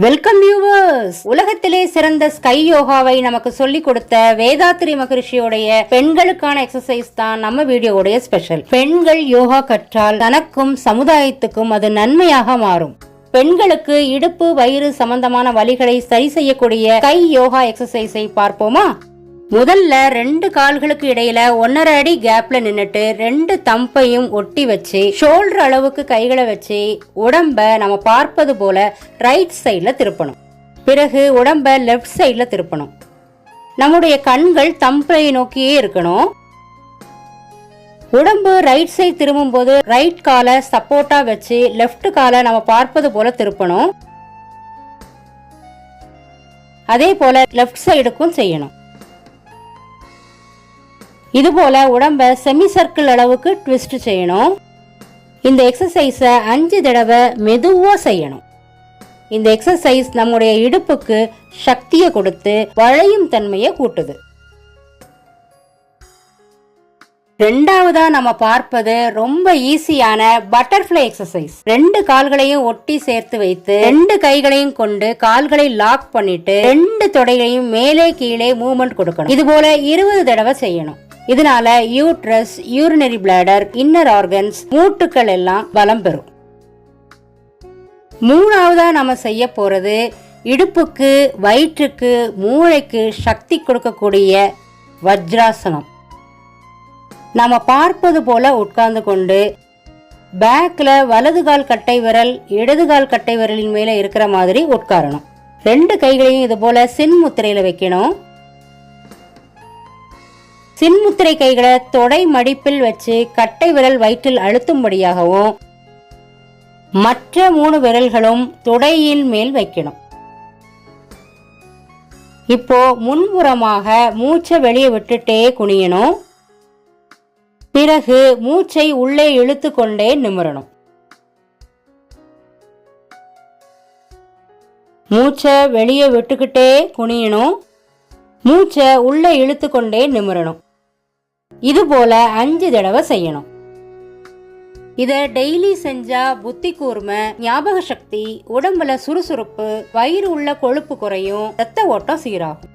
Welcome viewers. உலகத்திலே சிறந்த sky யோகாவை நமக்கு சொல்லி கொடுத்த வேதாத்ரி மகரிஷியோடைய பெண்களுக்கான எக்ஸசைஸ் தான் நம்ம வீடியோவுடைய ஸ்பெஷல். பெண்கள் யோகா கற்றால் தனக்கும் சமுதாயத்துக்கும் அது நன்மையாக மாறும். பெண்களுக்கு இடுப்பு வயிறு சம்பந்தமான வலிகளை சரி செய்யக்கூடிய ஸ்கை யோகா எக்ஸசைஸை பார்ப்போமா? முதல்ல 2 கால்களுக்கு இடையில 1.5 அடி கேப்ல நின்னுட்டு 2 தம்பையும் ஒட்டி வச்சு ஷோல்டர் அளவுக்கு கைகளை வச்சு உடம்ப நம்ம பார்ப்பது போல ரைட் சைட்ல திருப்பணும். பிறகு உடம்ப லெஃப்ட் சைட்ல திருப்பணும். நம்முடைய கண்கள் தம்பை நோக்கியே இருக்கணும். உடம்பு ரைட் சைடு திரும்பும் போது ரைட் காலை சப்போர்ட்டா வச்சு லெஃப்ட் காலை நம்ம பார்ப்பது போல திருப்பணும். அதே போல லெஃப்ட் சைடுக்கும் செய்யணும். இது போல உடம்ப செமி சர்க்கிள் அளவுக்கு ட்விஸ்ட் செய்யணும். இந்த எக்ஸசைஸை 5 தடவை மெதுவா செய்யணும். இந்த எக்ஸசைஸ் நம்முடைய இடுப்புக்கு சக்தியை கொடுத்து வளையும் தன்மையை கூட்டுது. ரெண்டாவதா நம்ம பார்ப்பது ரொம்ப ஈஸியான பட்டர்ஃப்ளை எக்ஸசைஸ். 2 கால்களையும் ஒட்டி சேர்த்து வைத்து 2 கைகளையும் கொண்டு கால்களை லாக் பண்ணிட்டு 2 தொடைகளையும் மேலே கீழே மூவ்மெண்ட் கொடுக்கணும். இது போல 20 தடவை செய்யணும். இதனால uterus, urinary bladder, inner organs, மூட்டுக்கள் எல்லாம் பலம் பெறும். மூணாவதா நம்ம செய்ய போறது இடுப்புக்கு, வயிற்றுக்கு, மூளைக்கு சக்தி கொடுக்கக்கூடிய வஜ்ராசனம். நம்ம பார்ப்பது போல உட்கார்ந்து கொண்டு பேக்ல வலது கால் கட்டை விரல் இடது கால் கட்டை விரலின் மேல இருக்கிற மாதிரி உட்காரணும். 2 கைகளையும் இது போல சின்முத்திரையில வைக்கணும். சின்முத்திரை கைகளை தொடை மடிப்பில் வச்சு கட்டை விரல் வயிற்றில் அழுத்தும்படியாகவும் மற்ற 3 விரல்களும் தொடையின் மேல் வைக்கணும். இப்போ முன்புறமாக மூச்சை வெளியே விட்டுட்டே குனியணும். பிறகு மூச்சை உள்ளே இழுத்து கொண்டே நிமிரணும். மூச்சை வெளியே விட்டுக்கிட்டே குனியணும். மூச்சை உள்ளே இழுத்து கொண்டே நிமிரணும். இது போல 5 தடவை செய்யணும். இத டெய்லி செஞ்சா புத்தி கூர்மை, ஞாபக சக்தி, உடம்புல சுறுசுறுப்பு, வயிறு உள்ள கொழுப்பு குறையும், ரத்த ஓட்டம் சீராகும்.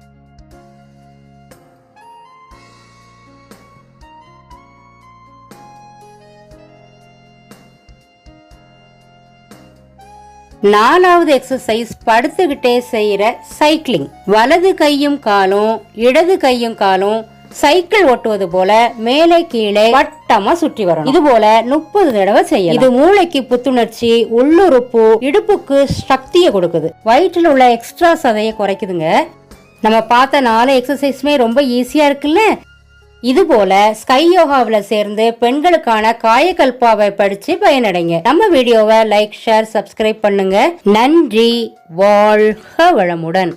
நாலாவது எக்ஸசைஸ் படுத்துக்கிட்டே செய்யற சைக்கிளிங். வலது கையும் காலும் இடது கையும் காலும் சைக்கிள் ஓட்டுவது போல மேலே கீழே வட்டமா சுற்றி வரணும். இது போல 30 தடவை செய்யலாம். இது மூளைக்கு புத்துணர்ச்சி, உள்ளுறுப்பு, இடுப்புக்கு சக்தியை கொடுக்குது, வயிற்றில் உள்ள எக்ஸ்ட்ரா சதையை குறைக்குதுங்க. நம்ம பார்த்த 4 எக்ஸசைஸுமே ரொம்ப ஈஸியா இருக்குல்ல? இது போல ஸ்கை யோகாவில் சேர்ந்து பெண்களுக்கான காயகல்பாவை படிச்சு பயனடைங்க. நம்ம வீடியோவை லைக், ஷேர், சப்ஸ்கிரைப் பண்ணுங்க. நன்றி. வாழ்க வளமுடன்.